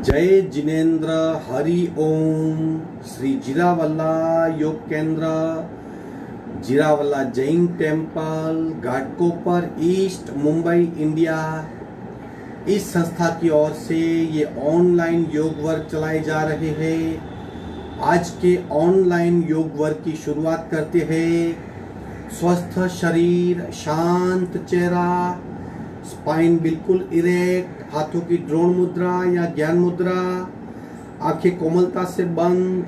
जय जिनेन्द्र हरि ओम। Shri Jirawala Yog Kendra, Jirawala Jain temple, Ghatkopar East, Mumbai, India. इस संस्था की ओर से ये ऑनलाइन योग वर्ग चलाए जा रहे हैं। आज के ऑनलाइन योग वर्ग की शुरुआत करते हैं। स्वस्थ शरीर, शांत चेहरा, स्पाइन बिल्कुल इरेक्ट, हाथों की द्रोण मुद्रा या ज्ञान मुद्रा, आंखें कोमलता से बंद,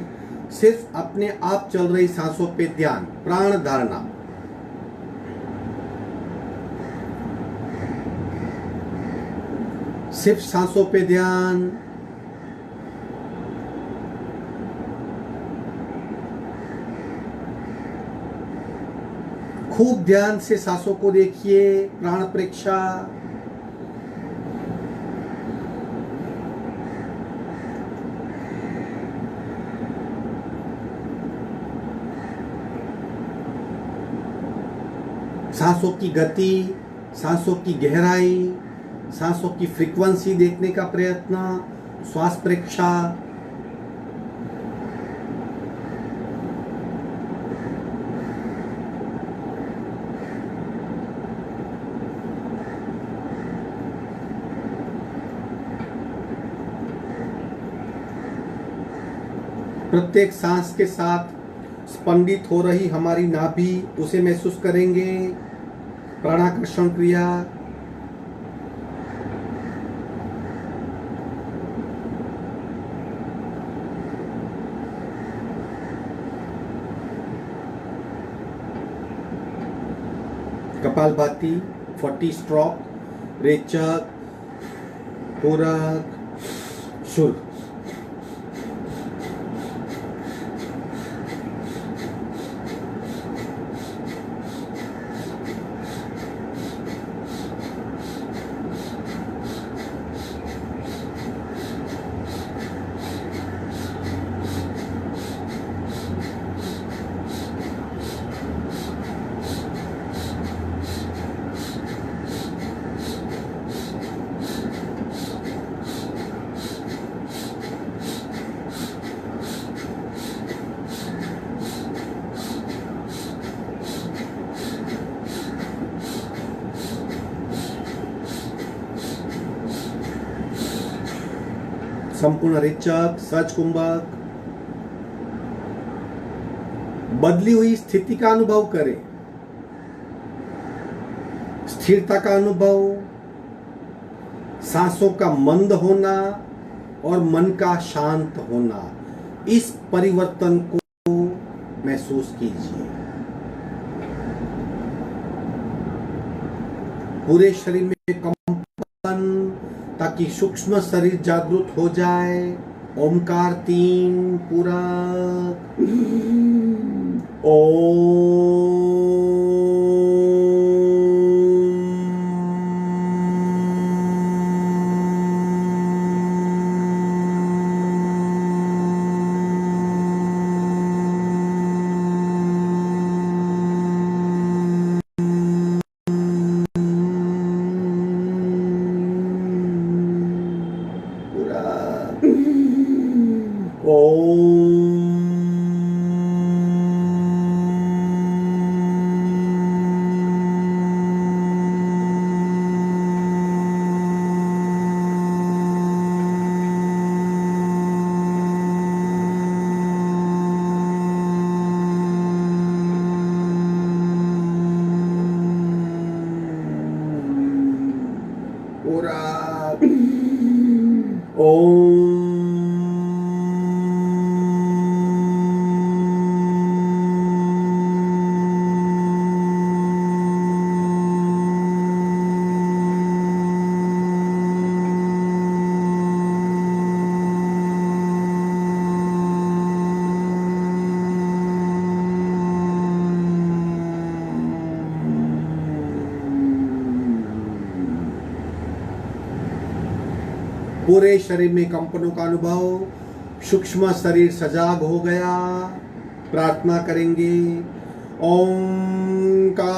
सिर्फ अपने आप चल रही सांसों पे ध्यान, प्राण धारणा। सिर्फ सांसों पे ध्यान। खूब ध्यान से सांसों को देखिए, प्राण परीक्षा। सांसों की गति, सांसों की गहराई, सांसों की फ्रीक्वेंसी देखने का प्रयत्न, श्वास परीक्षा। प्रत्येक सांस के साथ स्पंदित हो रही हमारी नाभि, उसे महसूस करेंगे। प्राणाकर्षण क्रिया। कपालभाति, 40 स्ट्रोक, रेचक, पूरक, शुल। संपूर्ण रेचक, सच कुंभक। बदली हुई स्थिति का अनुभव करें, स्थिरता का अनुभव, सांसों का मंद होना और मन का शांत होना। इस परिवर्तन को महसूस कीजिए। पूरे शरीर में कंपन, ताकि सूक्ष्म शरीर जागृत हो जाए। ओमकार 3 पूरा। ओम। पूरे शरीर में कंपनों का अनुभव, सूक्ष्म शरीर सजाग हो गया। प्रार्थना करेंगे। ओंकारं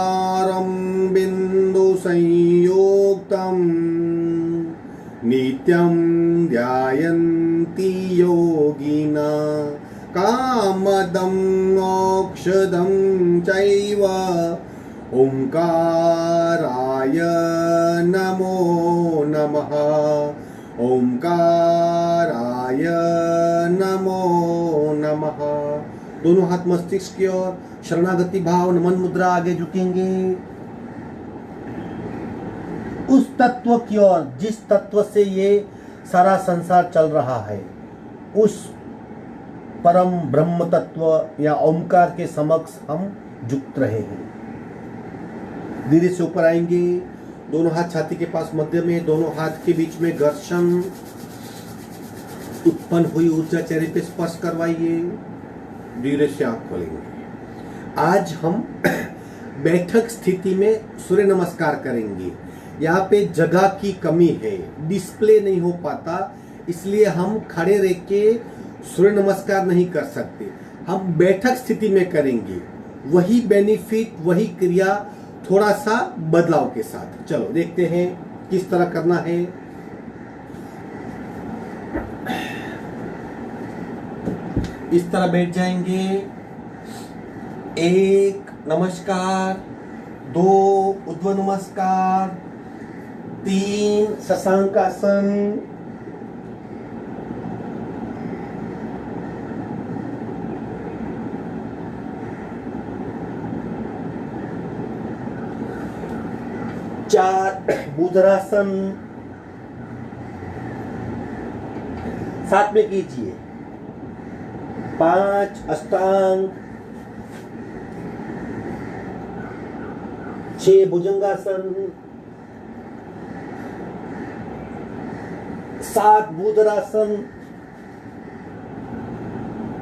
बिंदु संयोक्तम नित्यं ध्यायन् औषधं चैव ओंकाराय नमो नमः। ओंकाराय नमो नमः। दोनों हाथ मस्तिष्क की ओर, शरणागति भाव, नमन मुद्रा, आगे झुकेंगे उस तत्व की ओर जिस तत्व से ये सारा संसार चल रहा है, उस परम ब्रह्म तत्व या ओंकार के समक्ष हम झुक रहे हैं। धीरे से ऊपर आएंगे, दोनों हाथ छाती के पास मध्य में, दोनों हाथ के बीच में घर्षण, उत्पन्न हुई ऊर्जा चेहरे पे स्पर्श करवाइए। धीरे से आंख खोलेंगे। आज हम बैठक स्थिति में सूर्य नमस्कार करेंगे। यहाँ पे जगह की कमी है, डिस्प्ले नहीं हो पाता, इसलिए हम खड़े रह के सूर्य नमस्कार नहीं कर सकते। हम बैठक स्थिति में करेंगे, वही बेनिफिट, वही क्रिया, थोड़ा सा बदलाव के साथ। चलो देखते हैं किस तरह करना है। इस तरह बैठ जाएंगे। 1 नमस्कार, 2 ऊर्ध्व नमस्कार, 3 शशांकासन, 4 बुधरासन, साथ में कीजिए। 5 अष्टांग, 6 भुजंगासन, 7 बुधरासन,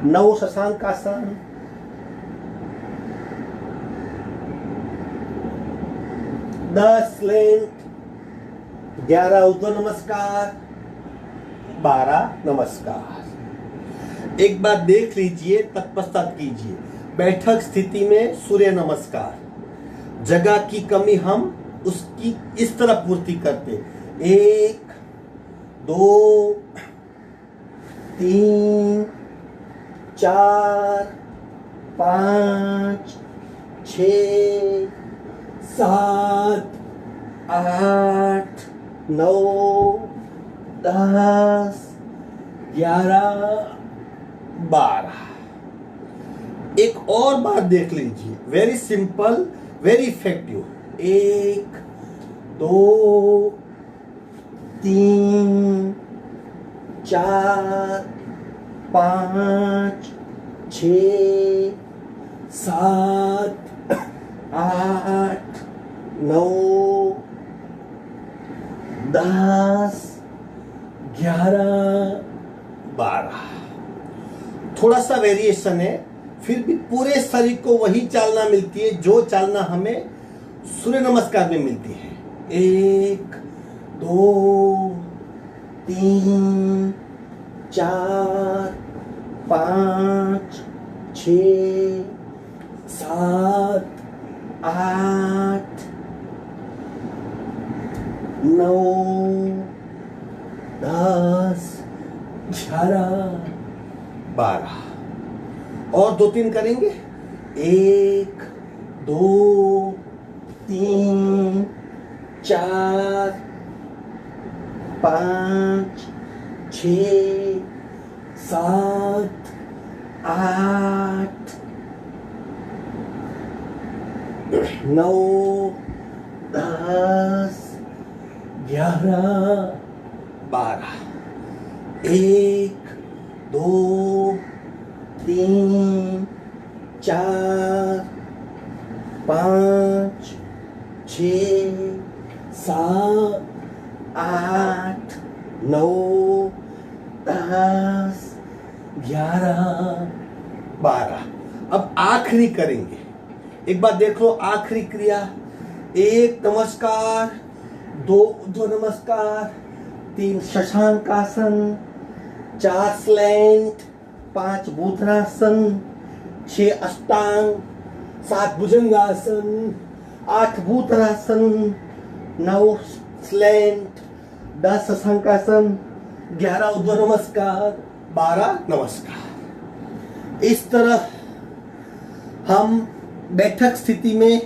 9 शशांकासन, 10 लेंथ, 11 ऊर्ध्व नमस्कार, 12 नमस्कार। एक बार देख लीजिए, तत्पश्चात कीजिए। बैठक स्थिति में सूर्य नमस्कार। जगह की कमी हम उसकी इस तरह पूर्ति करते। 1 2 3 4 5 6 7 8 9 10 11 12। एक और बात देख लीजिए, वेरी सिंपल, वेरी इफेक्टिव। 1 2 3 4 5 6 7 8 9 10 11 12। थोड़ा सा वेरिएशन है, फिर भी पूरे शरीर को वही चालना मिलती है जो चालना हमें सूर्य नमस्कार में मिलती है। 1 2 3 4 5 6 7 8 9 10 11 12। और 2-3 करेंगे। 1 2 3 4 5 6 7 8 9 10 11 12। 1 2 3 4 5 6 7 8 9 10 11 12। अब आखिरी करेंगे। एक बार देख लो आखिरी क्रिया। 1 नमस्कार, 2 ऊर्ध्व नमस्कार, 3 शशांकासन, 4 स्लैंट, 5 बुधरासन, 6 अष्टांग, 7 भुजंगासन, 8 बुधरासन, 9 स्लैंट, 10 शशांकासन, 11 ऊर्ध्व नमस्कार, 12 नमस्कार। इस तरह हम बैठक स्थिति में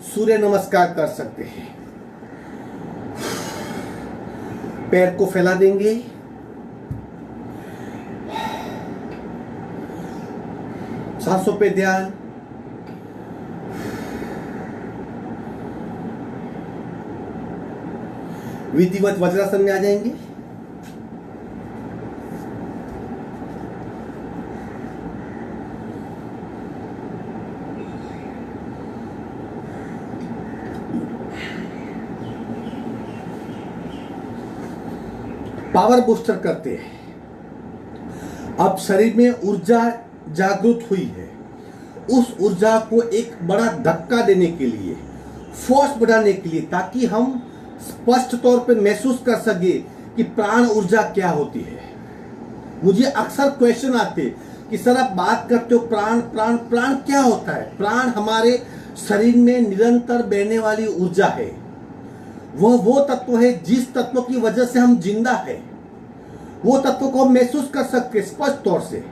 सूर्य नमस्कार कर सकते हैं। पैर को फैला देंगे, सांसों पे ध्यान, विधिवत वज्रासन में आ जाएंगे। पावर बूस्टर करते हैं। अब शरीर में ऊर्जा जागृत हुई है, उस ऊर्जा को एक बड़ा धक्का देने के लिए, फोर्स बढ़ाने के लिए, ताकि हम स्पष्ट तौर पे महसूस कर सके कि प्राण ऊर्जा क्या होती है। मुझे अक्सर क्वेश्चन आते कि सर आप बात करते हो प्राण प्राण प्राण क्या होता है? प्राण हमारे शरीर में निरंतर बहने वाली ऊर्जा है। वह वो तत्व है जिस तत्व की वजह से हम जिंदा है। वो तत्व को हम महसूस कर सकते स्पष्ट तौर से।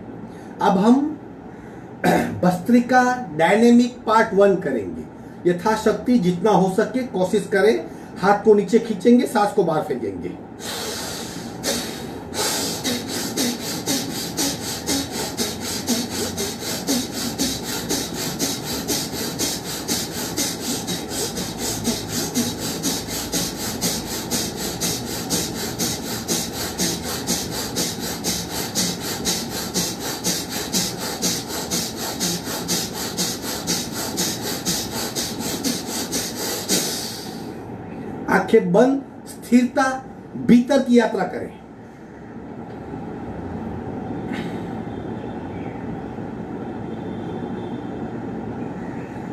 अब हम भस्त्रिका डायनेमिक पार्ट 1 करेंगे। यथाशक्ति जितना हो सके कोशिश करें। हाथ को नीचे खींचेंगे, सांस को बाहर फेंकेंगे। आंखें बंद, स्थिरता, भीतर की यात्रा करें।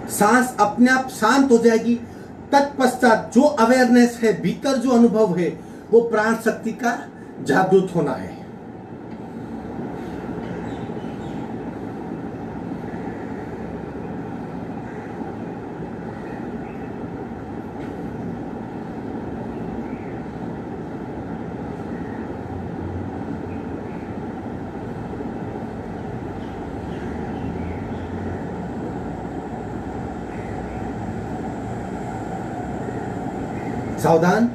सांस अपने आप शांत हो जाएगी। तत्पश्चात जो अवेयरनेस है, भीतर जो अनुभव है, वो प्राण शक्ति का जागृत होना है। सावधान।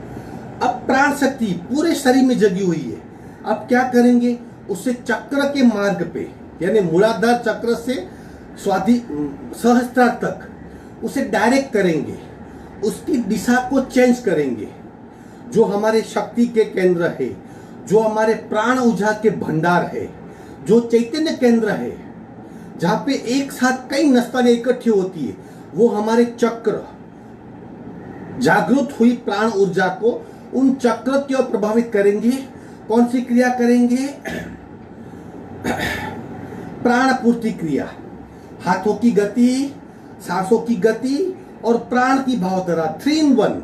अब प्राण शक्ति पूरे शरीर में जगी हुई है। अब क्या करेंगे? उसे चक्र के मार्ग पे, यानी मूलाधार चक्र से सहस्त्रार तक उसे डायरेक्ट करेंगे। उसकी दिशा को चेंज करेंगे। जो हमारे शक्ति के केंद्र है, जो हमारे प्राण ऊर्जा के भंडार है, जो चैतन्य केंद्र है, जहां पे एक साथ कई नस्तानें इकट्ठी होती है, वो हमारे चक्र, जागृत हुई प्राण ऊर्जा को उन चक्र की ओर प्रभावित करेंगे। कौन सी क्रिया करेंगे? प्राण पूर्ति क्रिया। हाथों की गति, सांसों की गति और प्राण की भावधारा 3 in 1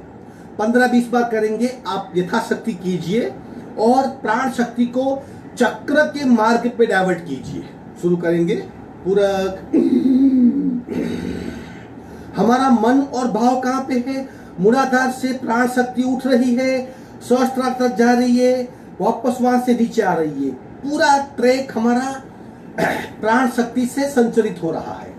15-20 बार करेंगे। आप यथाशक्ति कीजिए और प्राण शक्ति को चक्र के मार्ग पे डाइवर्ट कीजिए। शुरू करेंगे। पूरक। हमारा मन और भाव कहां पे है? मूलाधार से प्राण शक्ति उठ रही है, सहस्त्रार तक जा रही है, वापस वहां से नीचे आ रही है। पूरा ट्रैक हमारा प्राण शक्ति से संचरित हो रहा है।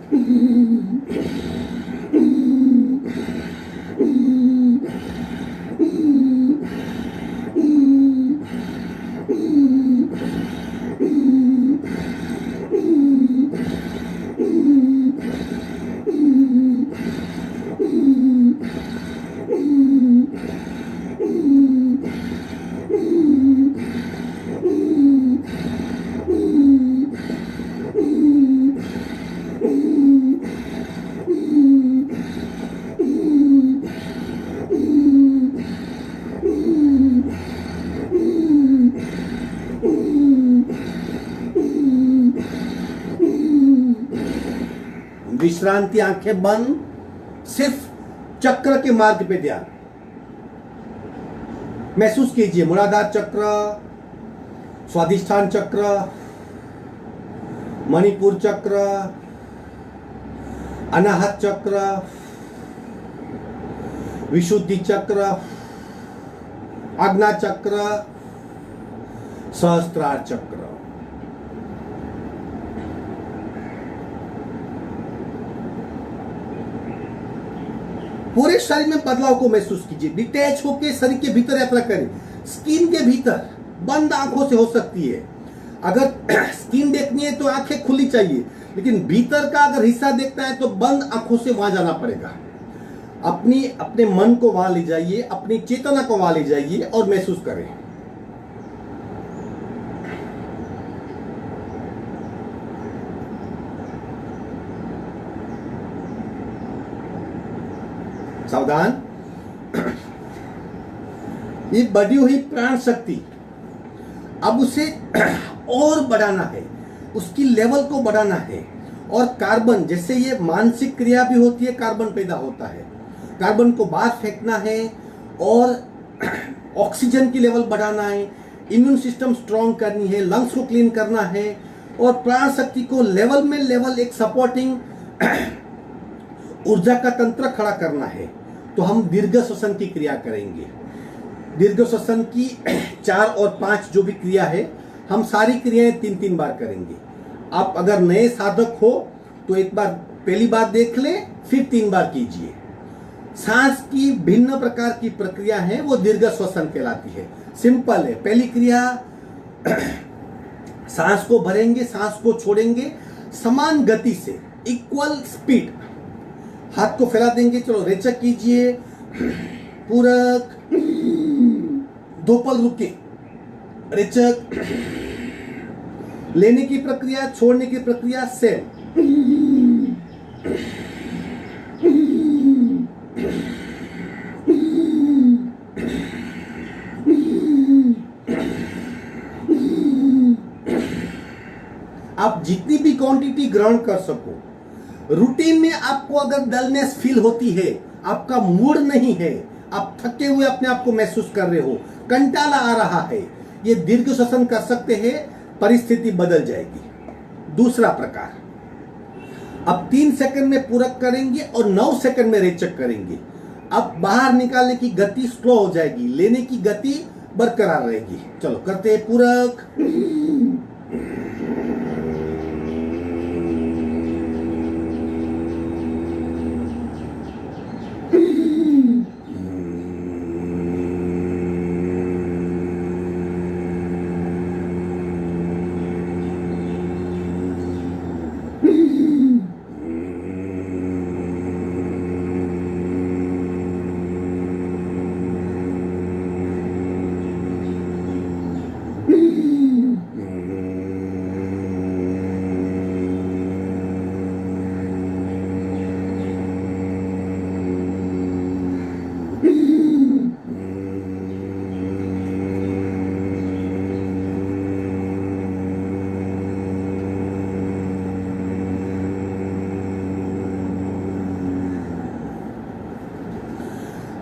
विश्रांति, आंखें बंद, सिर्फ चक्र के मार्ग पे ध्यान महसूस कीजिए। मूलाधार चक्र, स्वादिष्ठान चक्र, मणिपुर चक्र, अनाहत चक्र, विशुद्धि चक्र, आज्ञा चक्र, सहस्त्रार चक्र। पूरे शरीर में बदलाव को महसूस कीजिए। डिटैच होकर शरीर के भीतर यात्रा करें। स्किन के भीतर बंद आंखों से हो सकती है। अगर स्किन देखनी है तो आंखें खुली चाहिए, लेकिन भीतर का अगर हिस्सा देखना है तो बंद आंखों से वहां जाना पड़ेगा। अपने मन को वहां ले जाइए, अपनी चेतना को वहां ले जाइए और महसूस करें। सावधान। ये बढ़ी हुई प्राण शक्ति अब उसे और बढ़ाना है, उसकी लेवल को बढ़ाना है। और कार्बन, जैसे ये मानसिक क्रिया भी होती है, कार्बन पैदा होता है, कार्बन को बाहर फेंकना है और ऑक्सीजन की लेवल बढ़ाना है, इम्यून सिस्टम स्ट्रॉन्ग करनी है, लंग्स को क्लीन करना है और प्राण शक्ति को लेवल में लेवल एक सपोर्टिंग ऊर्जा का तंत्र खड़ा करना है। तो हम दीर्घ श्वसन की क्रिया करेंगे। दीर्घ श्वसन की 4 और 5 जो भी क्रिया है, हम सारी क्रियाएं 3-3 बार करेंगे। आप अगर नए साधक हो तो एक बार पहली बार देख ले, फिर 3 बार कीजिए। सांस की भिन्न प्रकार की प्रक्रिया है, वो दीर्घ श्वसन कहलाती है। सिंपल है। पहली क्रिया, सांस को भरेंगे, सांस को छोड़ेंगे समान गति से, इक्वल स्पीड। हाथ को फैला देंगे। चलो रेचक कीजिए। पूरक, 2 पल रुके, रेचक। लेने की प्रक्रिया, छोड़ने की प्रक्रिया सेम। आप जितनी भी क्वांटिटी ग्रहण कर सको। रूटीन में आपको अगर डलनेस फील होती है, आपका मूड नहीं है, आप थके हुए अपने आप को महसूस कर रहे हो, कंटाला आ रहा है, ये दीर्घ श्वसन कर सकते हैं, परिस्थिति बदल जाएगी। दूसरा प्रकार, अब 3 सेकंड में पूरक करेंगे और 9 सेकंड में रेचक करेंगे। अब बाहर निकालने की गति स्लो हो जाएगी, लेने की गति बरकरार रहेगी। चलो करते हैं पूरक।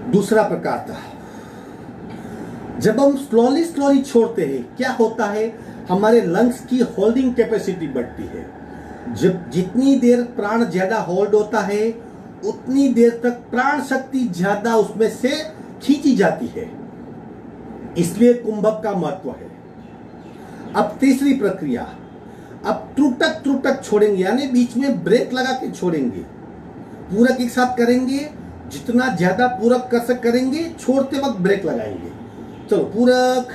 दूसरा प्रकार था, जब हम स्लोली छोड़ते हैं, क्या होता है, हमारे लंग्स की होल्डिंग कैपेसिटी बढ़ती है। जब जितनी देर प्राण ज्यादा होल्ड होता है, उतनी देर तक प्राण शक्ति ज्यादा उसमें से खींची जाती है। इसलिए कुंभक का महत्व है। अब तीसरी प्रक्रिया, अब त्रुटक छोड़ेंगे, यानी बीच में ब्रेक लगा के छोड़ेंगे। पूरक एक साथ करेंगे, जितना ज्यादा पूरक कर सक करेंगे, छोड़ते वक्त ब्रेक लगाएंगे। चलो पूरक।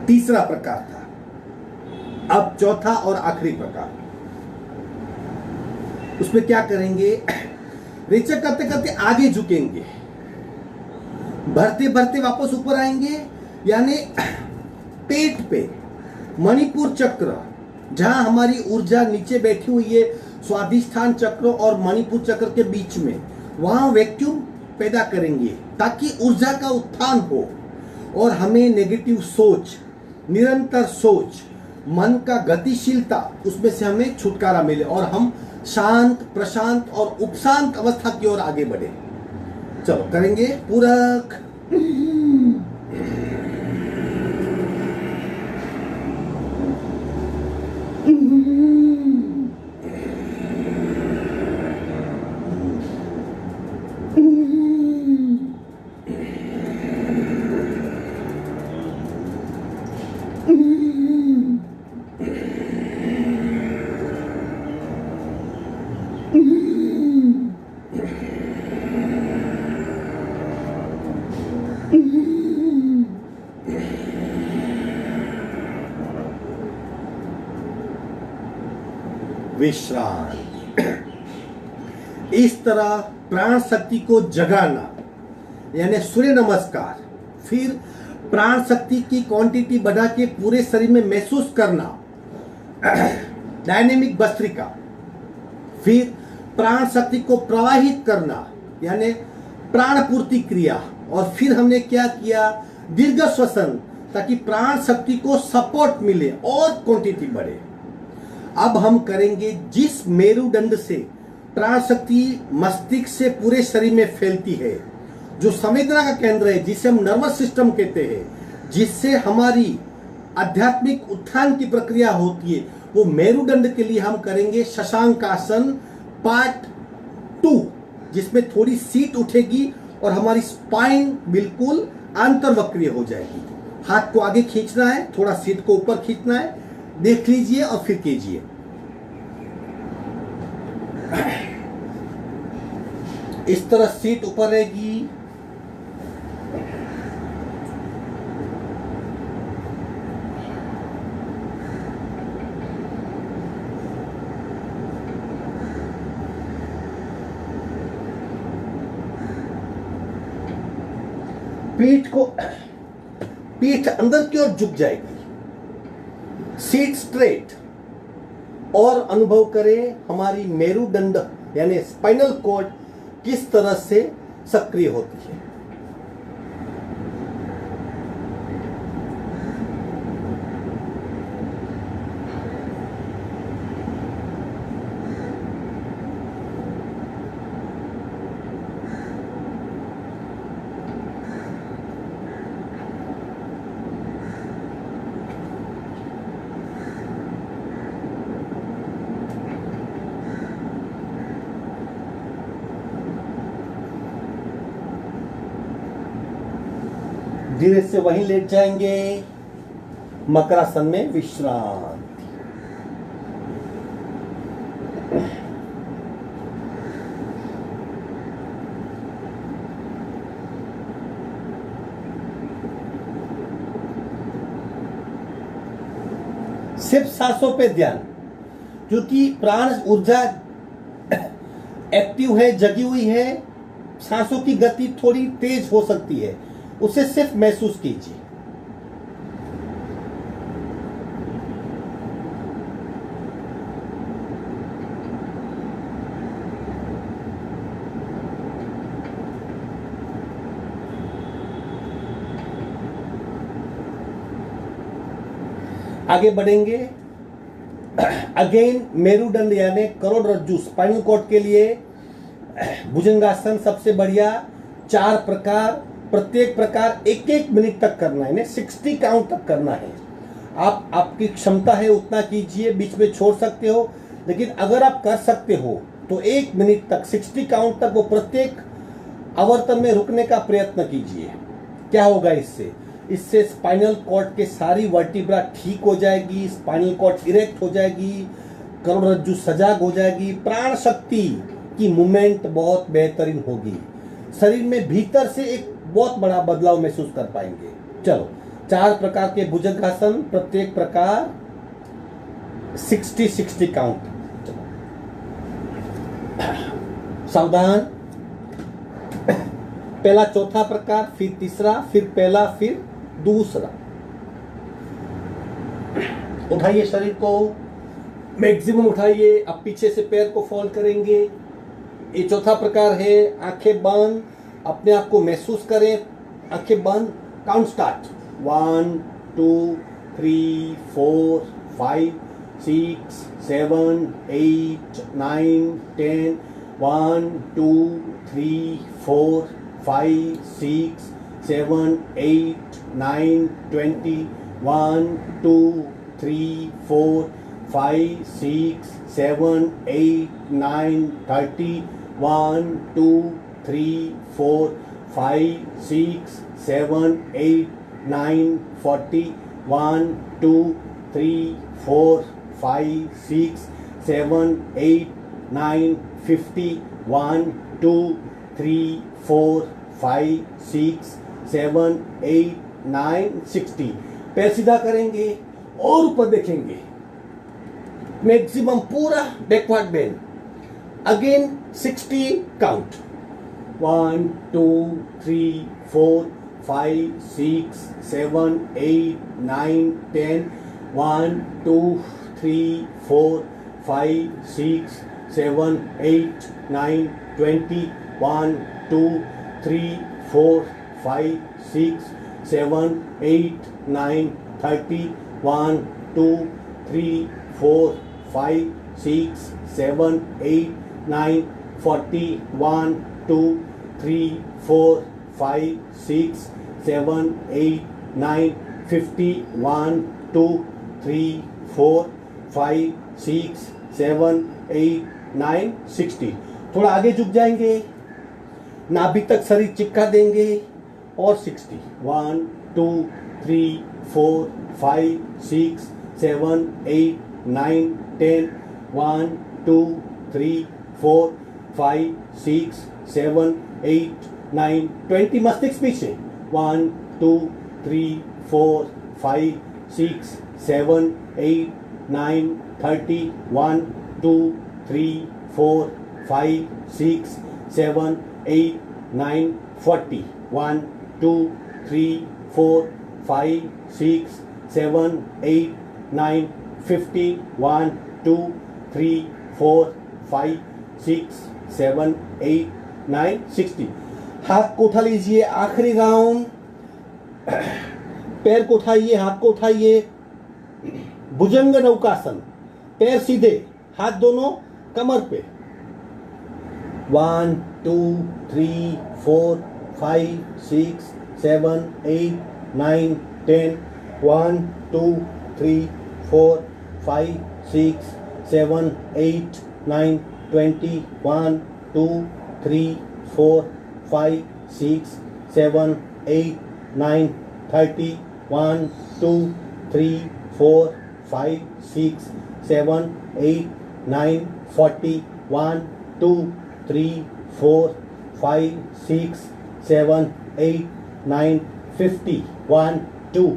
तीसरा प्रकार था। अब चौथा और आखिरी प्रकार, उसमें क्या करेंगे, रेचक करते करते आगे झुकेंगे, भरते भरते वापस ऊपर आएंगे, यानी पेट पे मणिपुर चक्र, जहां हमारी ऊर्जा नीचे बैठी हुई है, स्वाधिष्ठान चक्र और मणिपुर चक्र के बीच में, वहां वैक्यूम पैदा करेंगे ताकि ऊर्जा का उत्थान हो और हमें नेगेटिव सोच, निरंतर सोच, मन का गतिशीलता, उसमें से हमें छुटकारा मिले और हम शांत, प्रशांत और उपशांत अवस्था की ओर आगे बढ़े। चलो करेंगे पूरक। विश्राम। इस तरह प्राण शक्ति को जगाना यानी सूर्य नमस्कार, फिर प्राण शक्ति की क्वांटिटी बढ़ा के पूरे शरीर में महसूस करना, डायनेमिक भस्त्रिका, फिर प्राण शक्ति को प्रवाहित करना यानी प्राण पूर्ति क्रिया, और फिर हमने क्या किया, दीर्घ श्वसन, ताकि प्राण शक्ति को सपोर्ट मिले और क्वांटिटी बढ़े। अब हम करेंगे जिस मेरुदंड से प्राण शक्ति मस्तिष्क से पूरे शरीर में फैलती है, जो संवेदना का केंद्र है, जिसे हम नर्वस सिस्टम कहते हैं, जिससे हमारी आध्यात्मिक उत्थान की प्रक्रिया होती है, वो मेरुदंड के लिए हम करेंगे शशांकासन पार्ट 2, जिसमें थोड़ी सीट उठेगी और हमारी स्पाइन बिल्कुल अंतर्वक्रीय हो जाएगी। हाथ को आगे खींचना है, थोड़ा सीट को ऊपर खींचना है, देख लीजिए और फिर कीजिए। इस तरह सीट ऊपर रहेगी। पीठ अंदर की ओर झुक जाएगी, सीट स्ट्रेट, और अनुभव करें हमारी मेरुदंड यानी स्पाइनल कॉर्ड किस तरह से सक्रिय होती है। धीरे से वहीं लेट जाएंगे, मकरासन में विश्राम। सिर्फ सांसों पे ध्यान, क्योंकि प्राण ऊर्जा एक्टिव है, जगी हुई है, सांसों की गति थोड़ी तेज हो सकती है, उसे सिर्फ महसूस कीजिए। आगे बढ़ेंगे। अगेन मेरुदंड यानी करोड़रज्जु, स्पाइनल कॉर्ड के लिए भुजंगासन सबसे बढ़िया। 4 प्रकार, प्रत्येक प्रकार 1-1 मिनट तक करना है, 60 काउंट तक करना है। आप आपकी क्षमता है उतना कीजिए, बीच में छोड़ सकते हो, लेकिन अगर आप कर सकते हो तो 1 मिनट तक 60 काउंट तक वो प्रत्येक आवर्तन में रुकने का प्रयत्न कीजिए। क्या होगा इससे? इससे स्पाइनल कॉर्ड के सारी वर्टिब्रा ठीक हो जाएगी, स्पाइनल कॉर्ड इरेक्ट हो जाएगी, करोड़रज्जु सजाग हो जाएगी, प्राण शक्ति की मूवमेंट बहुत बेहतरीन होगी, शरीर में भीतर से एक बहुत बड़ा बदलाव महसूस कर पाएंगे। चलो 4 प्रकार के भुजंगासन, प्रत्येक प्रकार 60 काउंट। सावधान। पहला चौथा प्रकार, फिर तीसरा, फिर पहला, फिर दूसरा। उठाइए शरीर को, मैक्सिमम उठाइए। अब पीछे से पैर को फोल्ड करेंगे। ये चौथा प्रकार है। आंखें बंद, अपने आप को महसूस करें। आंखें बंद, काउंट स्टार्ट। 1 2 3 4 5, 6, 7, 8, 9, 10. 1, 2, 3, 4, 5, 6, 7, 8, 9, 20. 1, 2, 3, 4, 5, 6, 7, 8, 9, 30. 1, 2, 3, 4, 5, 6, 7, 8, 9, 40. 1, 2, 3, 4, 5, 6, 7, 8, 9, 50. 1, 2, 3, 4, 5, 6, 7, 8, 9, 60. पैर सीधा करेंगे और ऊपर देखेंगे, मैक्सिमम पूरा बैकवर्ड बेंड. Again 60 count. 1, 2, 3, 4, 5, 6, 7, 8, 9, 10. 1, 2, 3, 4, 5, 6, 7, 8, 9, 20. 1, 2, 3, 4, 5, 6, 7, 8, 9, 30. 1, 2, 3, 4, 5, 6, 7, 8, 9, 40. 1, 2, 3, 4, 5, 6, 7, 8, 9, 50. 1, 2, 3, 4, 5, 6, 7, 8, 9, 60. थोड़ा आगे झुक जाएंगे, नाभि तक शरीर चिपका देंगे और 60. 1, 2, 3, 4, 5, 6, 7, 8, 9, 10. 1, 2, 3, 4, 5, 6, 7, 8, 9, 20. मस्तिष्क पीछे. 1, 2, 3, 4, 5, 6, 7, 8, 9, 30. 1, 2, 3, 4, 5, 6, 7, 8, 9, 40. 1, 2, 3, 4, 5, 6, 7, 8, 9, 50. 1, 2, 3, 4, 5, 6, 7, 8, 9, 60. हाथ को उठा लीजिए, आखिरी राउंड. पैर को उठाइए, हाथ को उठाइए. भुजंग नौकासन. पैर सीधे, हाथ दोनों कमर पे. 1, 2, 3, 4, 5, 6, 7, 8, 9, 10. 1, 2, 3, 4, 5, 6, 7, 8, 9, 20. 1, 2, 3, 4, 5, 6, 7, 8, 9, 30. 1, 2, 3, 4, 5, 6, 7, 8, 9, 40. 1, 2, 3, 4, 5, 6, 7, 8, 9, 50. 1, 2,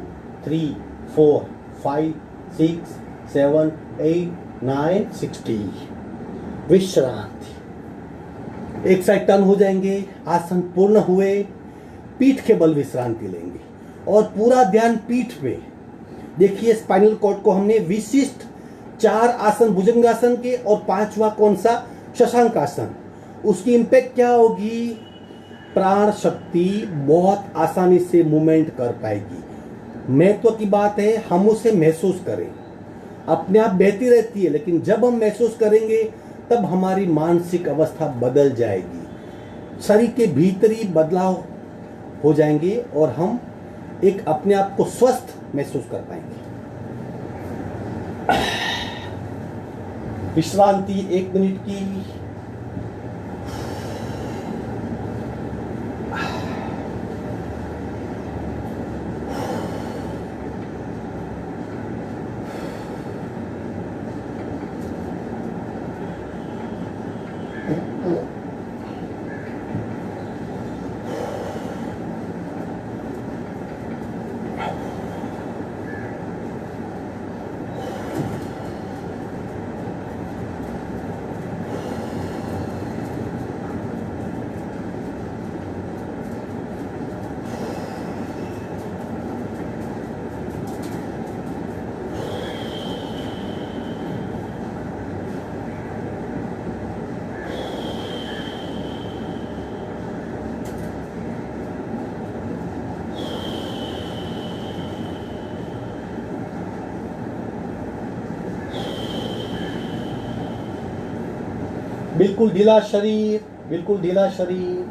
3, 4, 5, 6, 7, 8, 9, 60. विश्रांति. एक साइड टर्न हो जाएंगे. आसन पूर्ण हुए. पीठ के बल विश्रांति लेंगे और पूरा ध्यान पीठ पे. देखिए, स्पाइनल कॉर्ड को हमने विशिष्ट 4 आसन भुजंगासन के और 5वां कौन सा, शशांकासन. उसकी इंपैक्ट क्या होगी, प्राण शक्ति बहुत आसानी से मूवमेंट कर पाएगी. महत्व की बात है हम उसे महसूस करें. अपने आप बहती रहती है, लेकिन जब हम महसूस करेंगे तब हमारी मानसिक अवस्था बदल जाएगी. शरीर के भीतरी बदलाव हो जाएंगे और हम एक अपने आप को स्वस्थ महसूस कर पाएंगे. विश्रांति 1 मिनट की. बिल्कुल ढीला शरीर, बिल्कुल ढीला शरीर।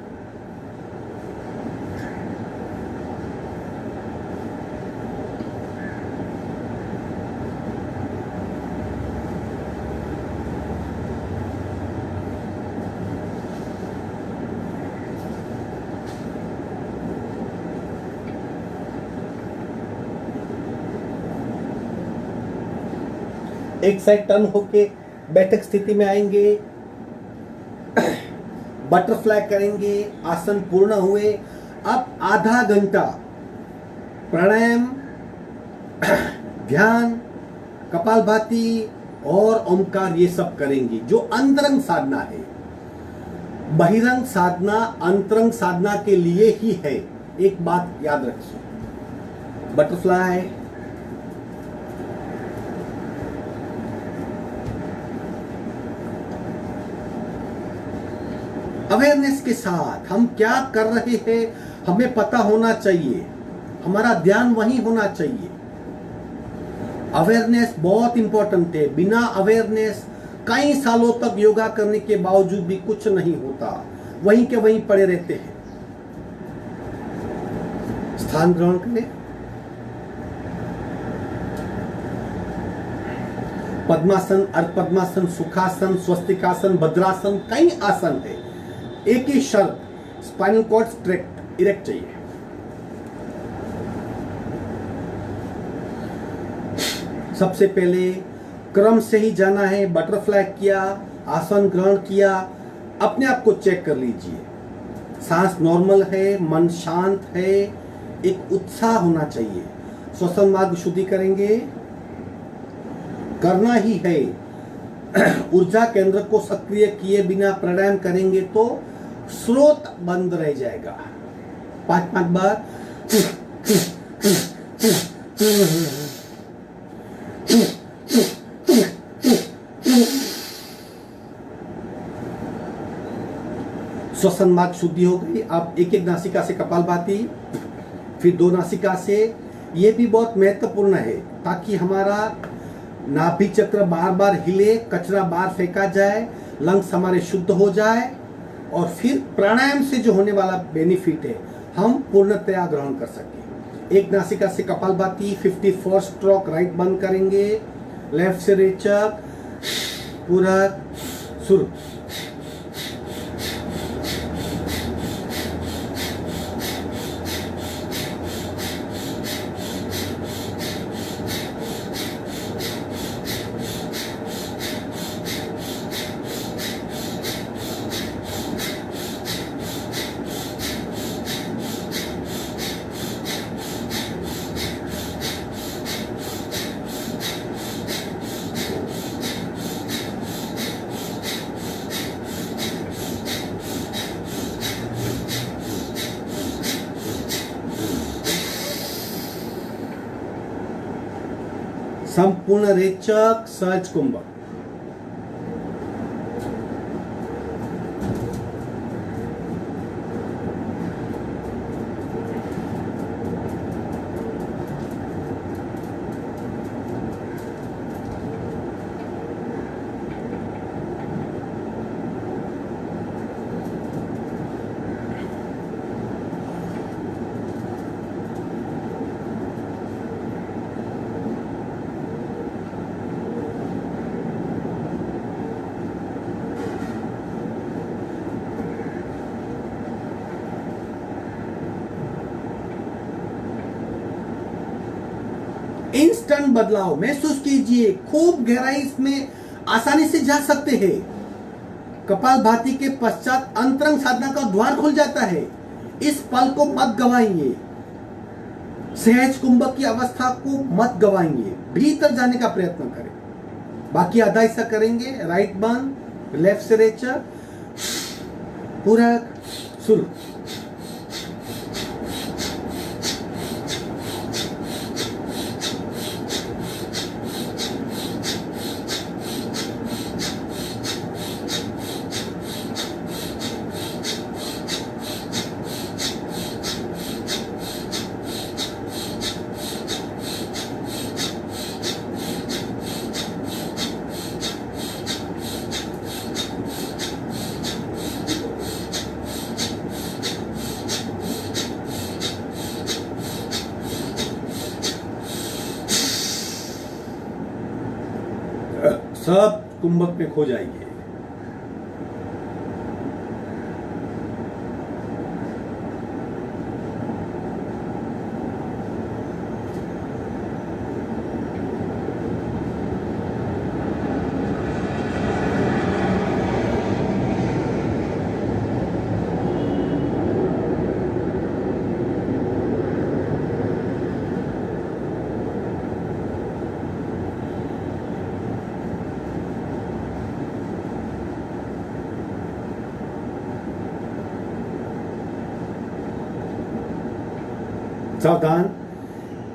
एक साइड टर्न होके बैठक स्थिति में आएंगे, बटरफ्लाई करेंगे, आसन पूर्ण हुए। अब आधा घंटा प्राणायाम, ध्यान, कपालभाति और ओमकार ये सब करेंगे, जो अंतरंग साधना है। बहिरंग साधना अंतरंग साधना के लिए ही है, एक बात याद रखिए। बटरफ्लाई, अवेयरनेस के साथ हम क्या कर रहे हैं हमें पता होना चाहिए, हमारा ध्यान वहीं होना चाहिए। अवेयरनेस बहुत इंपॉर्टेंट है। बिना अवेयरनेस कई सालों तक योगा करने के बावजूद भी कुछ नहीं होता, वहीं के वहीं पड़े रहते हैं। स्थान ग्रहण करें, पद्मासन, अर्धपद्मासन, सुखासन, स्वस्तिकासन, भद्रासन, कई आसन है। एक ही शर्त, स्पाइनल कॉर्ड स्ट्रेट इरेक्ट चाहिए। सबसे पहले क्रम से ही जाना है। बटरफ्लाई किया, आसन ग्रहण किया, अपने आप को चेक कर लीजिए। सांस नॉर्मल है, मन शांत है, एक उत्साह होना चाहिए। श्वसन मार्ग शुद्धि करेंगे, करना ही है। ऊर्जा केंद्र को सक्रिय किए बिना प्राणायाम करेंगे तो स्रोत बंद रह जाएगा। 5 बार श्वसन मार्ग शुद्धि हो गई। अब एक एक नासिका से कपालभाति, फिर 2 नासिका से। ये भी बहुत महत्वपूर्ण है ताकि हमारा नाभि चक्र बार बार हिले, कचरा बाहर फेंका जाए, लंग्स हमारे शुद्ध हो जाए, और फिर प्राणायाम से जो होने वाला बेनिफिट है हम पूर्णतया ग्रहण कर सकें। एक नासिका से कपालभाति, 54 स्ट्रोक राइट बंद करेंगे, लेफ्ट से रेचक, पूरा शुरू। संपूर्ण रेचक, सहज कुंभक। इंस्टेंट बदलाव महसूस कीजिए, खूब गहराई इसमें आसानी से जा सकते हैं। कपालभाति के पश्चात अंतरंग साधना का द्वार खुल जाता है। इस पल को मत गवाइए, सहज कुंभक की अवस्था को मत गवाइए, भीतर जाने का प्रयत्न करें। बाकी आधा हिस्सा करेंगे, राइट बंद, लेफ्ट से रेचक, पूरा शुरू। सब कुंभक में खो जाइए। सावधान,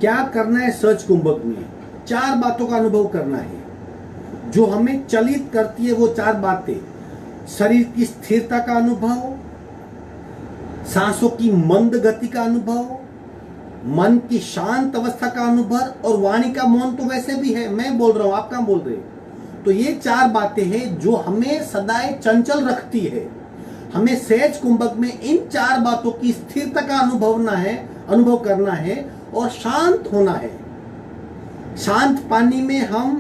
क्या करना है सच कुंभक में? 4 बातों का अनुभव करना है जो हमें चलित करती है। वो 4 बातें: शरीर की स्थिरता का अनुभव, सांसों की मंद गति का अनुभव, मन की शांत अवस्था का अनुभव, और वाणी का मौन तो वैसे भी है, मैं बोल रहा हूं, आप कहां बोल रहे हो। तो ये 4 बातें हैं जो हमें सदैव चंचल रखती है। हमें सहज कुंभक में इन 4 बातों की स्थिरता का अनुभव करना है और शांत होना है। शांत पानी में हम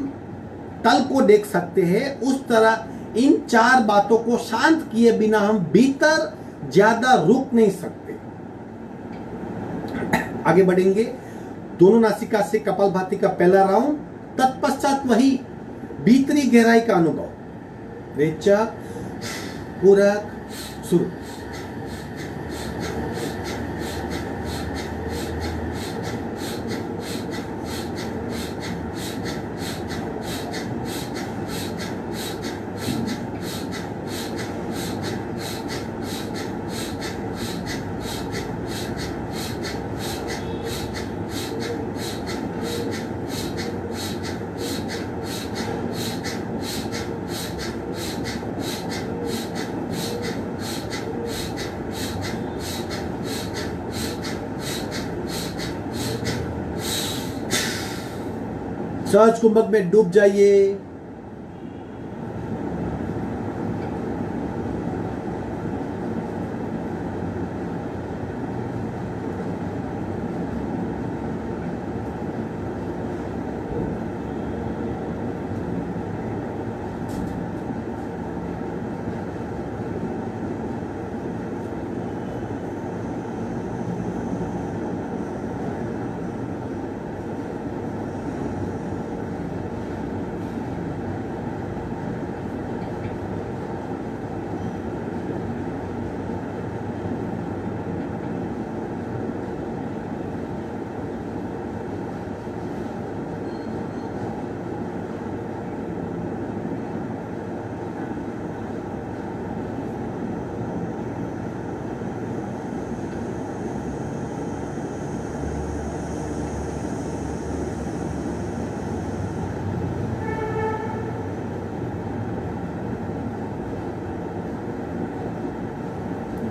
तल को देख सकते हैं, उस तरह इन 4 बातों को शांत किए बिना हम भीतर ज्यादा रुक नहीं सकते। आगे बढ़ेंगे। दोनों नासिका से कपालभाति का पहला राउंड, तत्पश्चात वही भीतरी गहराई का अनुभव। रेचक, पूरक, शुरू। सहज कुंभक में डूब जाइए।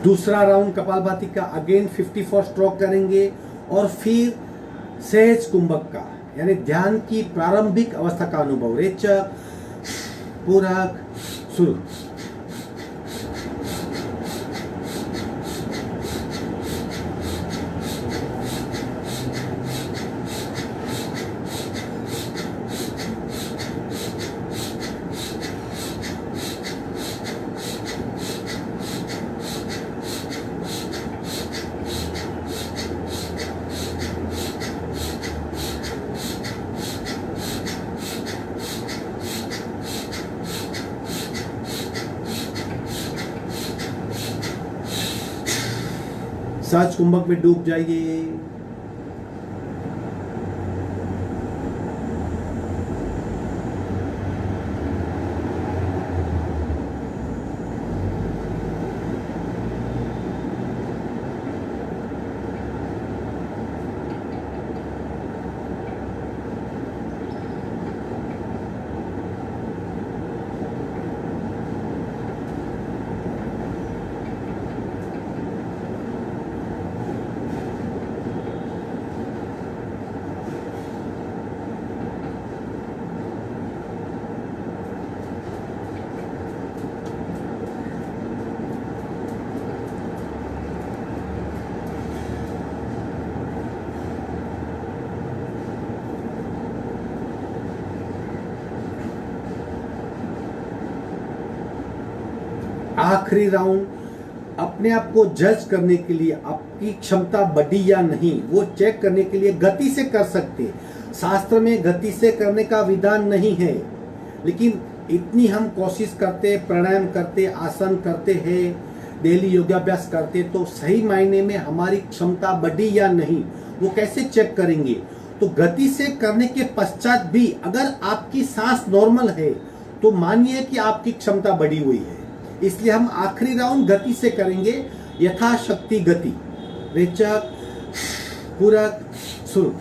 दूसरा राउंड कपालभाति का अगेन 54 स्ट्रोक करेंगे और फिर सहज कुंभक का यानी ध्यान की प्रारंभिक अवस्था का अनुभव। रेचक, पूरक, शुरू। सहज कुंभक में डूब जाइए। आखिरी राउंड अपने आप को जज करने के लिए, आपकी क्षमता बढ़ी या नहीं वो चेक करने के लिए गति से कर सकते। शास्त्र में गति से करने का विधान नहीं है, लेकिन इतनी हम कोशिश करते, प्राणायाम करते, आसन करते हैं, डेली योगाभ्यास करते, तो सही मायने में हमारी क्षमता बढ़ी या नहीं वो कैसे चेक करेंगे। तो गति से करने के पश्चात भी अगर आपकी सांस नॉर्मल है तो मानिए कि आपकी क्षमता बढ़ी हुई है। इसलिए हम आखिरी राउंड गति से करेंगे, यथाशक्ति गति। रेचक, पूरक, शुरू।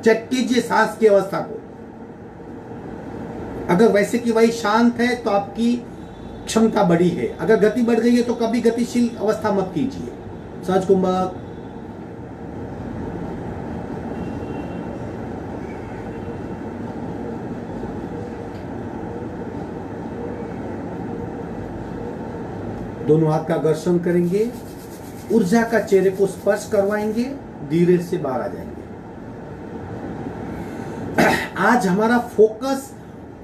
चेक कीजिए सांस की अवस्था को। अगर वैसे कि वही शांत है तो आपकी क्षमता बढ़ी है। अगर गति बढ़ गई है तो कभी गतिशील अवस्था मत कीजिए। सहज कुंभक, दोनों हाथ का घर्षण करेंगे, ऊर्जा का चेहरे को स्पर्श करवाएंगे, धीरे से बाहर आ जाएंगे। आज हमारा फोकस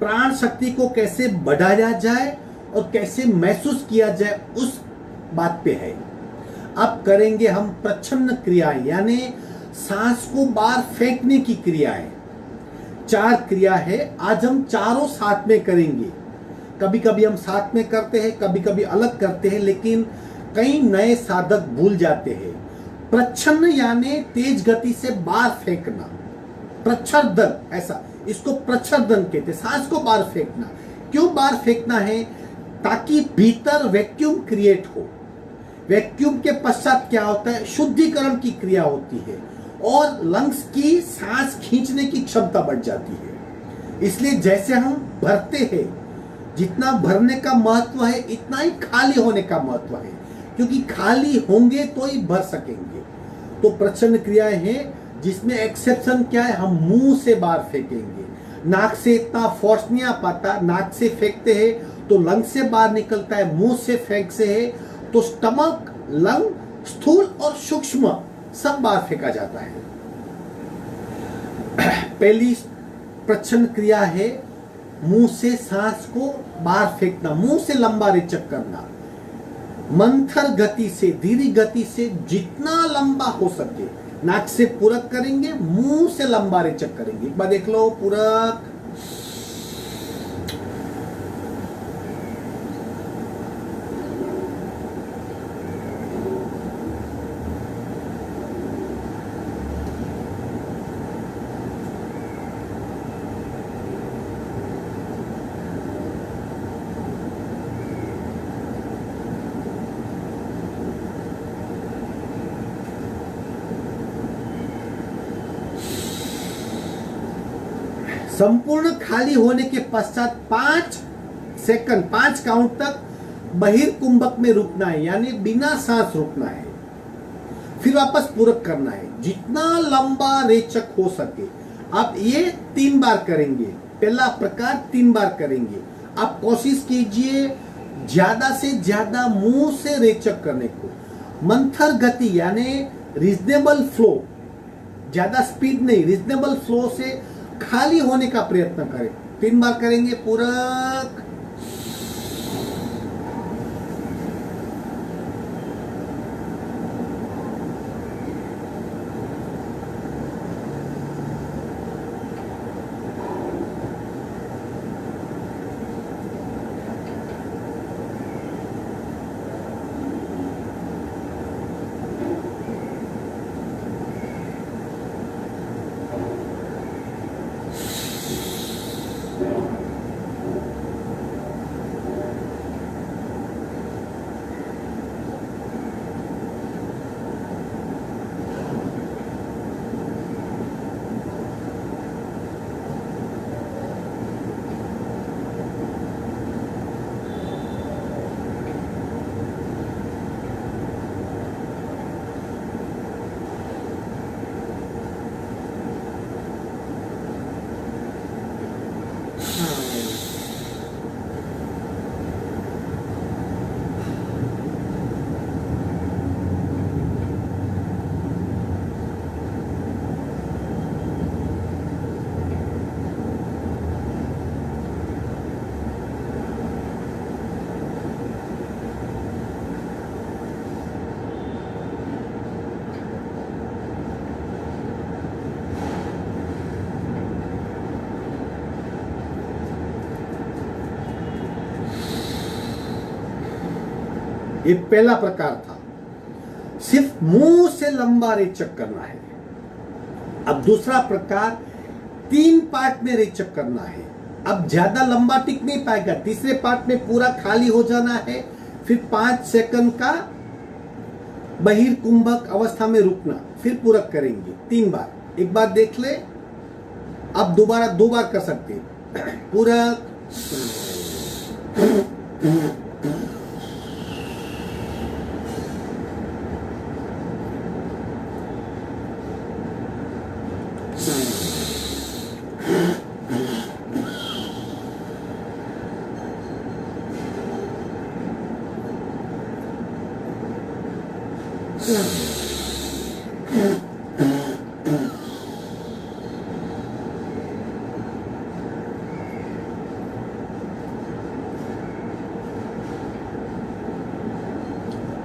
प्राण शक्ति को कैसे बढ़ाया जाए और कैसे महसूस किया जाए उस बात पे है। अब करेंगे हम प्रच्छन्न क्रियाएं, यानी सांस को बाहर फेंकने की क्रियाएं। 4 क्रिया है, आज हम चारों साथ में करेंगे। कभी कभी हम साथ में करते हैं, कभी कभी अलग करते हैं, लेकिन कई नए साधक भूल जाते हैं। प्रच्छन्न यानी तेज गति से बाहर फेंकना, प्रच्छर्दन, ऐसा इसको प्रच्छर्दन कहते हैं। सांस को बाहर फेंकना। क्यों बाहर फेंकना है? ताकि भीतर वैक्यूम क्रिएट हो। वैक्यूम के पश्चात क्या होता है? शुद्धिकरण की क्रिया होती है और लंग्स की सांस खींचने की क्षमता बढ़ जाती है। इसलिए जैसे हम भरते हैं, जितना भरने का महत्व है इतना ही खाली होने का महत्व है, क्योंकि खाली होंगे तो ही भर सकेंगे। तो प्रच्छन्न क्रियाएं हैं, जिसमें एक्सेप्शन क्या है? हम मुंह से बाहर फेंकेंगे। नाक से इतना फोर्स नहीं आ पाता। नाक से फेंकते हैं तो लंग से बाहर निकलता है, मुंह से फेंक से है तो स्टमक, लंग, स्थूल और सूक्ष्म सब बाहर फेंका जाता है। पहली प्रच्छन्न क्रिया है मुंह से सांस को बाहर फेंकना, मुंह से लंबा रेचक करना, मंथर गति से, धीरे गति से, जितना लंबा हो सके। नाक से पूरक करेंगे, मुंह से लंबा रेचक करेंगे। एक बार देख लो, पूरक, संपूर्ण खाली होने के पश्चात 5 सेकंड, 5 काउंट तक बहिर्कुंभक में रुकना है, यानी बिना सांस रुकना है। फिर वापस पूरक करना है, जितना लंबा रेचक हो सके। आप ये 3 बार करेंगे। पहला प्रकार 3 बार करेंगे। आप कोशिश कीजिए ज्यादा से ज्यादा मुंह से रेचक करने को। मंथर गति यानी रीजनेबल फ्लो, ज्यादा स्पीड नहीं, रीजनेबल फ्लो से खाली होने का प्रयत्न करें। 3 बार करेंगे। पूरक, ये पहला प्रकार था, सिर्फ मुंह से लंबा रेचक करना है। अब दूसरा प्रकार 3 पार्ट में रेचक करना है। अब ज्यादा लंबा टिक नहीं पाएगा, तीसरे पार्ट में पूरा खाली हो जाना है, फिर 5 सेकंड का बहिर्कुंभक अवस्था में रुकना, फिर पूरक करेंगे 3 बार। एक बार देख ले, अब दोबारा 2 बार कर सकते हैं। पूरक,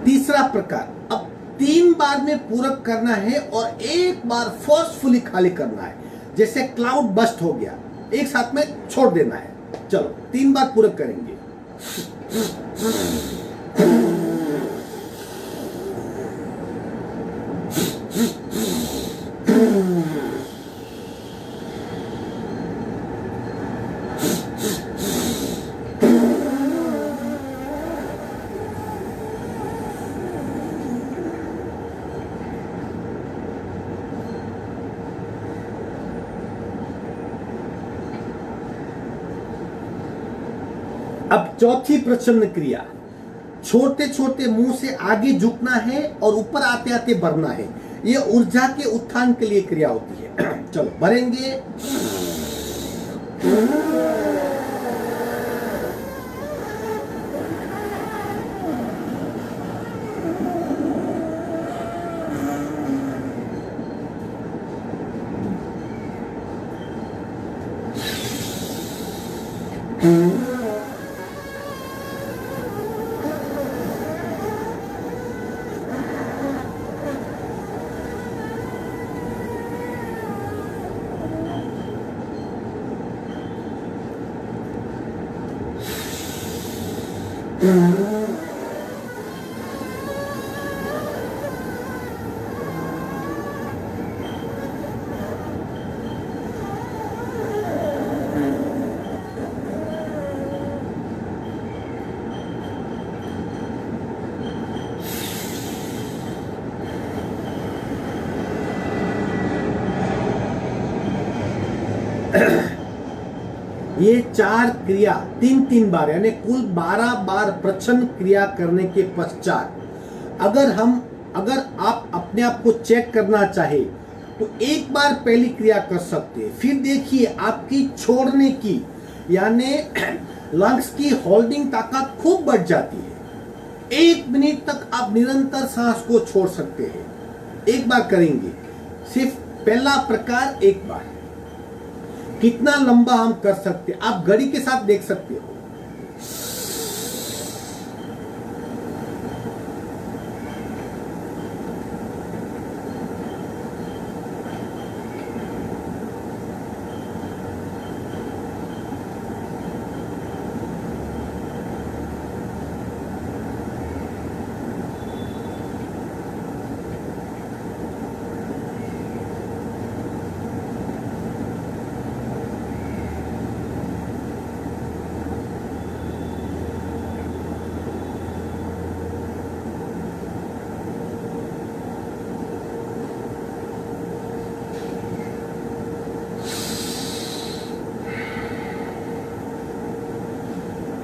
तीसरा प्रकार, अब 3 बार में पूरक करना है और एक बार फोर्सफुली खाली करना है, जैसे क्लाउड बस्ट हो गया, एक साथ में छोड़ देना है। चलो 3 बार पूरक करेंगे। अब चौथी प्रच्छन्न क्रिया, छोटे छोटे मुंह से आगे झुकना है और ऊपर आते आते बढ़ना है। ये ऊर्जा के उत्थान के लिए क्रिया होती है। चलो भरेंगे। ये 4 क्रिया 3-3 बार यानी कुल 12 बार प्रच्छन्न क्रिया करने के पश्चात अगर आप अपने आप को चेक करना चाहे तो एक बार पहली क्रिया कर सकते हैं। फिर देखिए आपकी छोड़ने की यानी लंग्स की होल्डिंग ताकत खूब बढ़ जाती है। 1 मिनट तक आप निरंतर सांस को छोड़ सकते हैं। एक बार करेंगे, सिर्फ पहला प्रकार एक बार। कितना लंबा हम कर सकते हैं आप घड़ी के साथ देख सकते हो।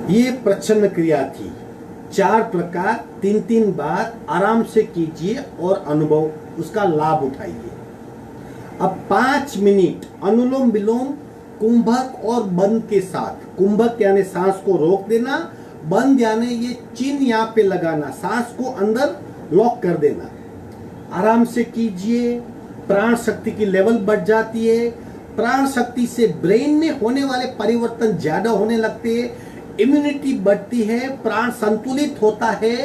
ये प्रच्छन्न क्रिया थी। 4 प्रकार 3-3 बार आराम से कीजिए और अनुभव उसका लाभ उठाइए। अब 5 मिनट अनुलोम विलोम कुंभक और बंद के साथ। कुंभक यानी सांस को रोक देना, बंद यानी ये चिन्ह यहाँ पे लगाना, सांस को अंदर लॉक कर देना। आराम से कीजिए, प्राण शक्ति की लेवल बढ़ जाती है। प्राण शक्ति से ब्रेन में होने वाले परिवर्तन ज्यादा होने लगते हैं, इम्यूनिटी बढ़ती है, प्राण संतुलित होता है,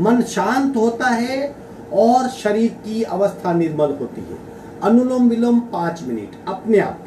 मन शांत होता है और शरीर की अवस्था निर्मल होती है। अनुलोम विलोम 5 मिनट अपने आप।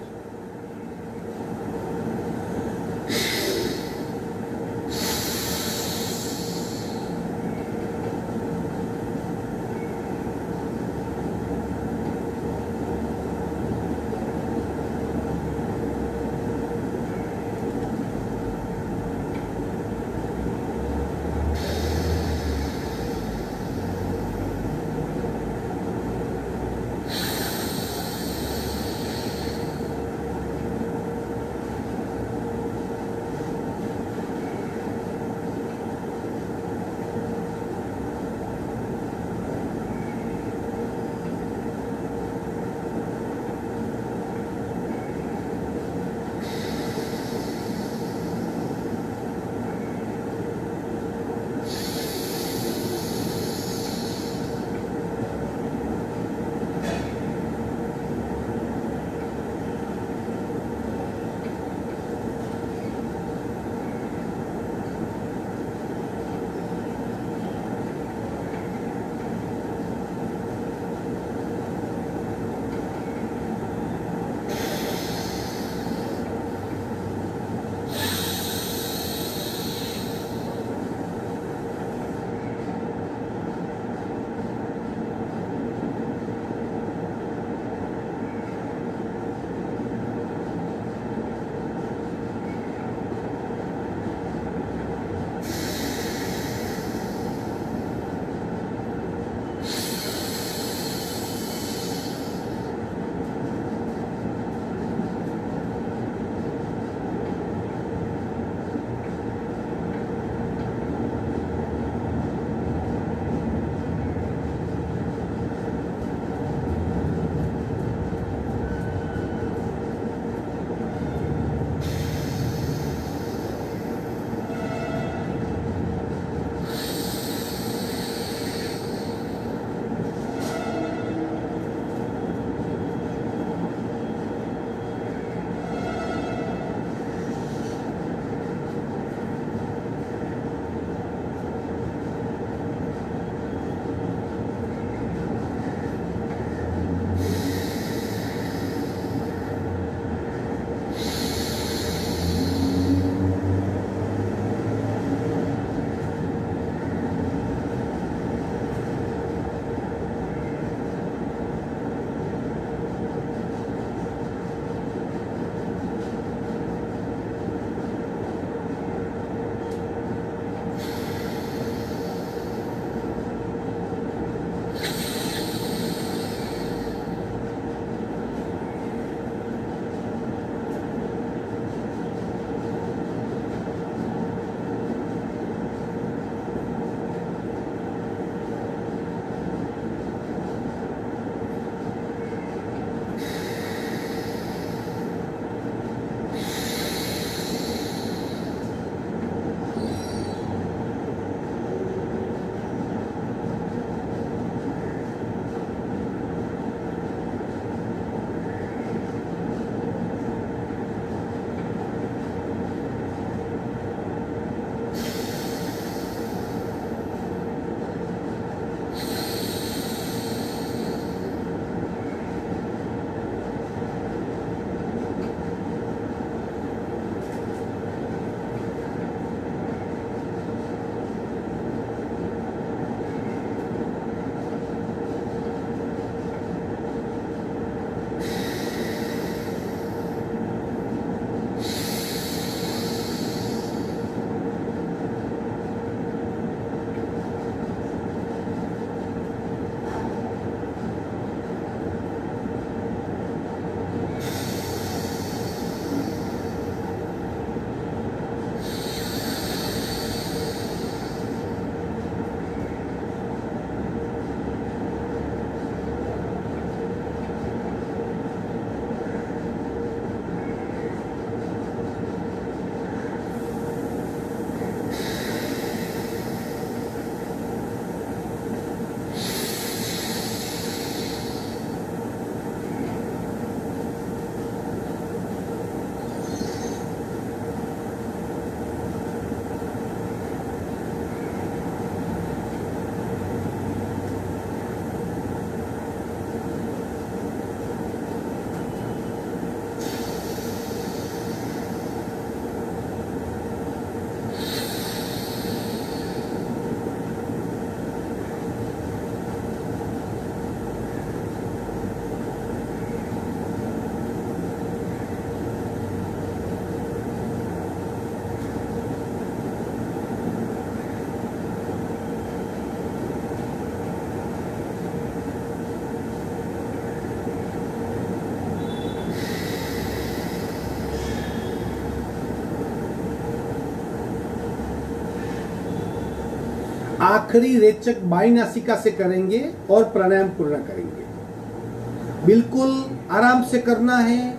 आखिरी रेचक बाई नासिका से करेंगे और प्राणायाम पूर्ण करेंगे। बिल्कुल आराम से करना है,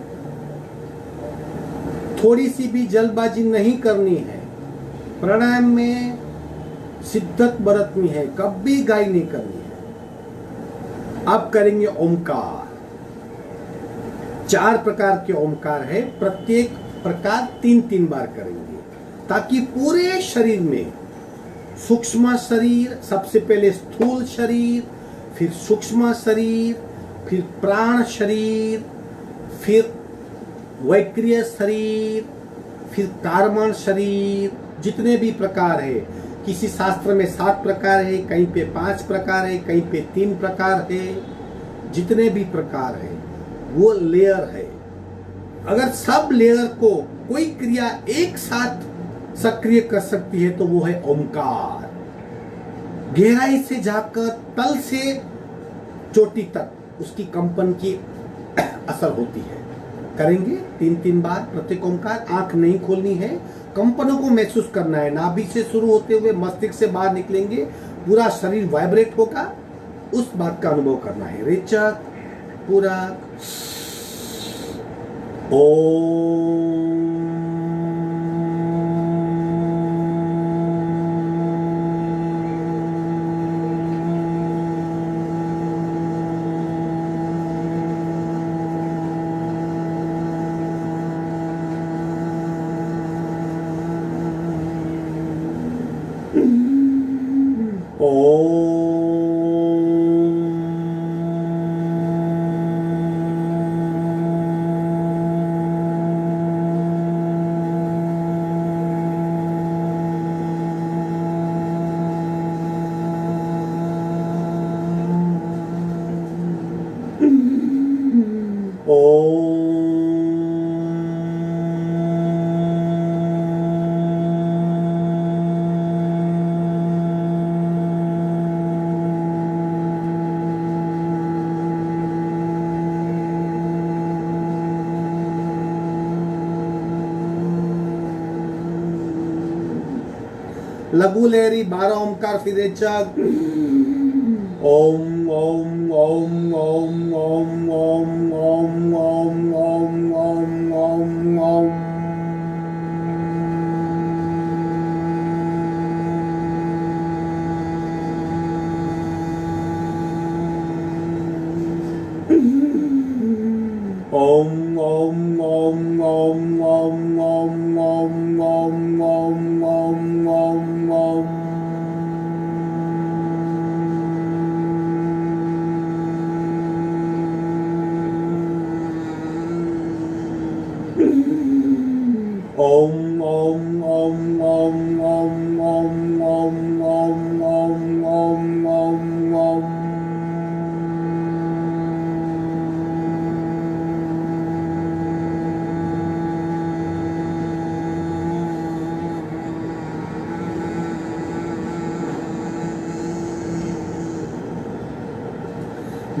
थोड़ी सी भी जल्दबाजी नहीं करनी है। प्राणायाम में शिद्दत बरतनी है, कभी गाय नहीं करनी है। अब करेंगे ओमकार। 4 प्रकार के ओमकार है, प्रत्येक प्रकार 3-3 बार करेंगे ताकि पूरे शरीर में, सूक्ष्म शरीर, सबसे पहले स्थूल शरीर, फिर सूक्ष्म शरीर, फिर प्राण शरीर, फिर वैक्रिय शरीर, फिर कार्मण शरीर, जितने भी प्रकार है। किसी शास्त्र में 7 प्रकार है, कहीं पे 5 प्रकार है, कहीं पे 3 प्रकार है। जितने भी प्रकार है वो लेयर है। अगर सब लेयर को कोई क्रिया एक साथ सक्रिय कर सकती है तो वो है ओमकार। गहराई से जाकर तल से चोटी तक उसकी कंपन की असर होती है। करेंगे 3-3 बार प्रत्येक ओंकार। आंख नहीं खोलनी है, कंपनों को महसूस करना है। नाभि से शुरू होते हुए मस्तिष्क से बाहर निकलेंगे, पूरा शरीर वाइब्रेट होगा, उस बात का अनुभव करना है। रेचक पूरक ओम। लघु लहरी 12 ओंकार फिर रेचक ओम ओम ओम ओम ओम ओम ओम ओम ओम ओम ओम ओम। ओम ओम ओम ओम ओम ओम ओम ओम ओम ओम ओम ओम। ओम ओम ओम ओम ओम ओम ओम ओम ओम ओम ओम ओम।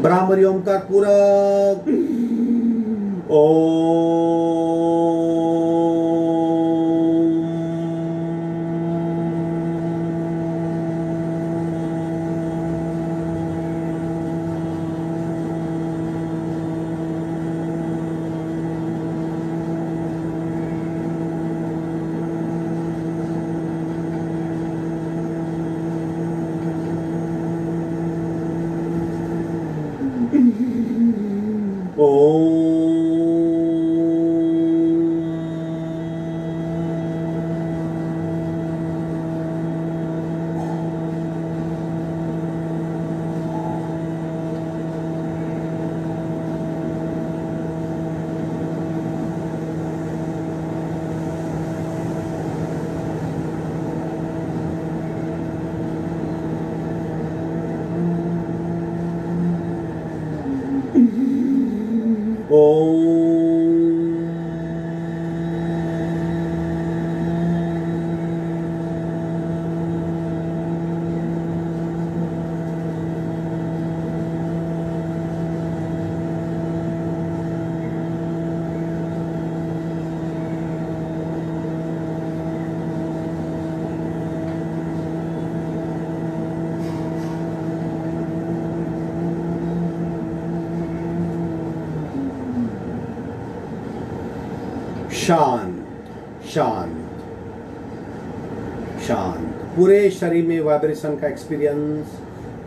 ब्राह्मरी ओंकार पूरक शांत शांत शांत। पूरे शरीर में वाइब्रेशन का एक्सपीरियंस,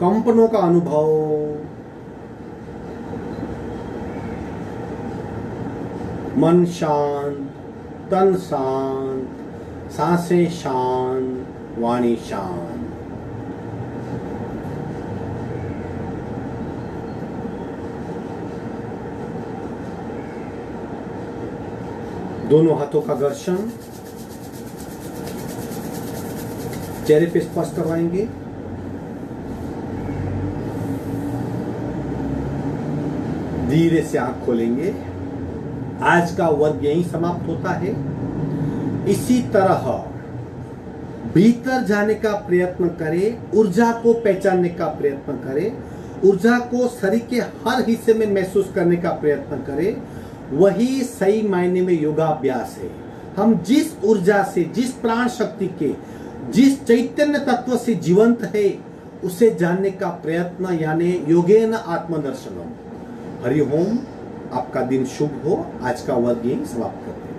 कंपनों का अनुभव। मन शांत, तन शांत, सांसें शांत, वाणी शांत। दोनों हाथों का घर्षण चेहरे पे स्पर्श करवाएंगे। धीरे से आंख खोलेंगे। आज का वर्ग यहीं समाप्त होता है। इसी तरह भीतर जाने का प्रयत्न करें, ऊर्जा को पहचानने का प्रयत्न करें, ऊर्जा को शरीर के हर हिस्से में महसूस करने का प्रयत्न करें, वही सही मायने में योगाभ्यास है। हम जिस ऊर्जा से, जिस प्राण शक्ति के, जिस चैतन्य तत्व से जीवंत है, उसे जानने का प्रयत्न यानी योगेन आत्मदर्शनम। हरि ओम। आपका दिन शुभ हो। आज का वर्ग यही समाप्त करते हैं।